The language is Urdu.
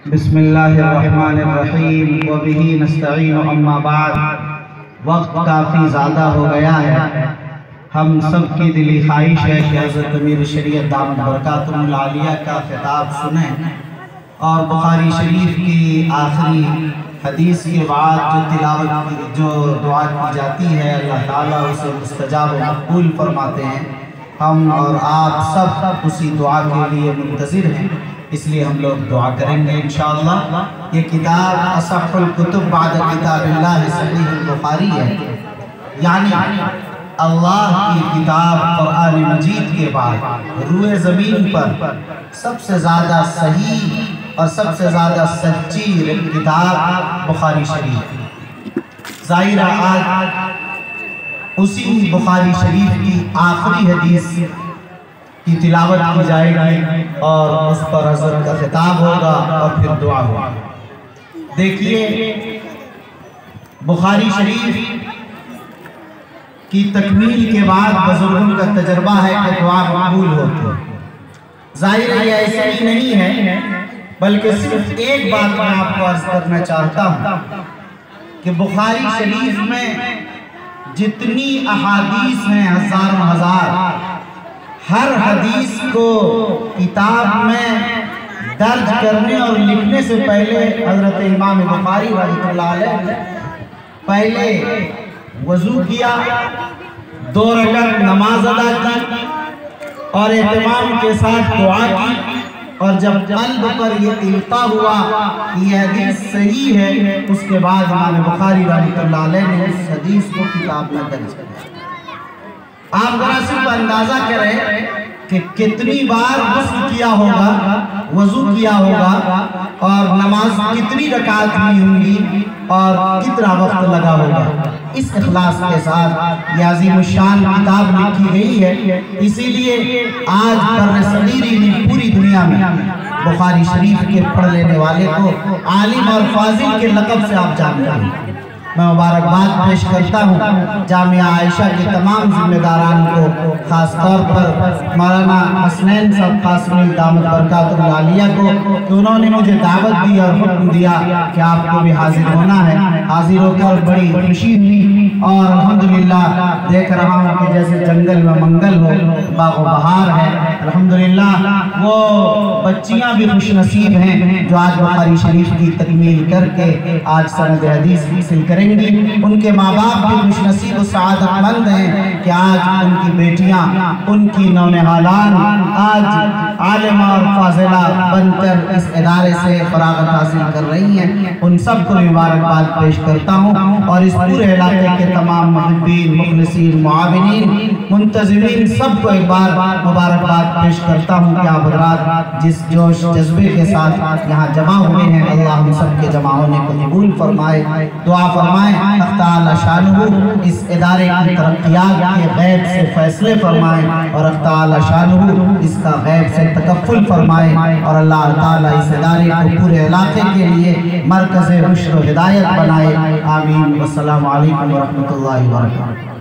بسم اللہ الرحمن الرحیم وبہ نستعین اما بعد۔ وقت کافی زیادہ ہو گیا ہے، ہم سب کی دلی خواہش ہے کہ حضرت امیر شریعت دامت برکاتہم العالیہ کا خطاب سنیں اور بخاری شریف کی آخری حدیث کے بعد جو دعا کی جاتی ہے اللہ تعالیٰ اسے مستجاب و مقبول فرماتے ہیں۔ ہم اور آپ سب اسی دعا کے لیے منتظر ہیں، اس لیے ہم لوگ دعا کریں گے انشاءاللہ۔ یہ کتاب اصح الکتب بعد کتاب اللہ صحیح البخاری ہے، یعنی اللہ کی کتاب قرآن مجید کے بعد روئے زمین پر سب سے زیادہ صحیح اور سب سے زیادہ سچی کتاب بخاری شریف۔ ظاہر آج اسی بخاری شریف کی آخری حدیث کی تلاوت کی جائے گی اور اس پر حضرت کا خطاب ہوگا اور پھر دعا ہوگا۔ دیکھیے، بخاری شریف کی تکمیل کے بعد بزرگوں کا تجربہ ہے کہ دعا مقبول ہوتی ہے۔ ظاہر ہے یہ ایسا ہی نہیں ہے، بلکہ صرف ایک بات میں آپ کو عرض کرنا چاہتا ہوں کہ بخاری شریف میں جتنی احادیث ہیں ہزاروں ہزار، ہر حدیث کو کتاب میں درج کرنے اور لکھنے سے پہلے حضرت امام بخاری رحمۃ اللہ علیہ پہلے وضو کیا، 2 رکعت نماز ادا کی اور اہتمام کے ساتھ دعا کی، اور جب قلب پر یہ القاء ہوا کہ یہ حدیث صحیح ہے، اس کے بعد امام بخاری رحمۃ اللہ علیہ نے اس حدیث کو کتاب میں درج کیا۔ آپ ذرا صرف اندازہ کریں کہ کتنی بار غسل کیا ہوگا، وضو کیا ہوگا اور نماز کتنی رکعت ہوئی ہوں گی اور کتنا وقت لگا ہوگا۔ اس اخلاص کے ساتھ یہ عظیم الشان کتاب لکھی گئی ہے، اسی لیے آج بر صغیری میں پوری دنیا میں بخاری شریف کے پڑھ لینے والے کو عالم اور فاضل کے لقب سے آپ جانتے ہیں۔ میں مبارکباد پیش کرتا ہوں جامعہ عائشہ کے تمام ذمہ داران کو، خاص طور پر مولانا حسنین صاحب قاسمی دامت برکاتہم العالیہ کو کہ انہوں نے مجھے دعوت دی اور حکم دیا کہ آپ کو بھی حاضر ہونا ہے۔ حاضر ہو کر بڑی خوشی ہوئی اور الحمدللہ دیکھ رہا ہوں کہ جیسے جنگل میں منگل ہو، باغ و بہار ہے۔ الحمدللہ وہ بچیاں بھی خوش نصیب ہیں جو آج بخاری شریف کی تکمیل کر کے آج سند حدیث حاصل کریں گی۔ ان کے ماں باپ بھی خوش نصیب و سعادت مند ہیں کہ آج ان کی بیٹیاں، ان کی نونہالان آج عالمہ اور فاضلہ بن کر اس ادارے سے فراغت حاصل کر رہی ہیں۔ ان سب کو مبارکباد پیش کرتا ہوں اور اس پورے علاقے کے تمام محبین، مخلصین، معاونین، منتظمین سب کو ایک بار مبارکباد پیش کرتا ہوں کہ آپ حضرات جس جوش جذبے کے ساتھ یہاں جمع ہوئے ہیں، اللہ ہم سب کے جمع ہونے کو قبول فرمائے۔ دعا فرمائے اللہ تعالی شانہ اس ادارے کی ترقیات کے غیب سے فیصلے فرمائے اور اللہ تعالی شانہ اس کا غیب سے تکفل فرمائے، اور اللہ تعالی اس ادارے کو پورے علاقے کے لیے مرکز رشد و ہدایت بنائے۔ آمین۔ والسلام علیکم ورحمۃ اللہ وبرکاتہ۔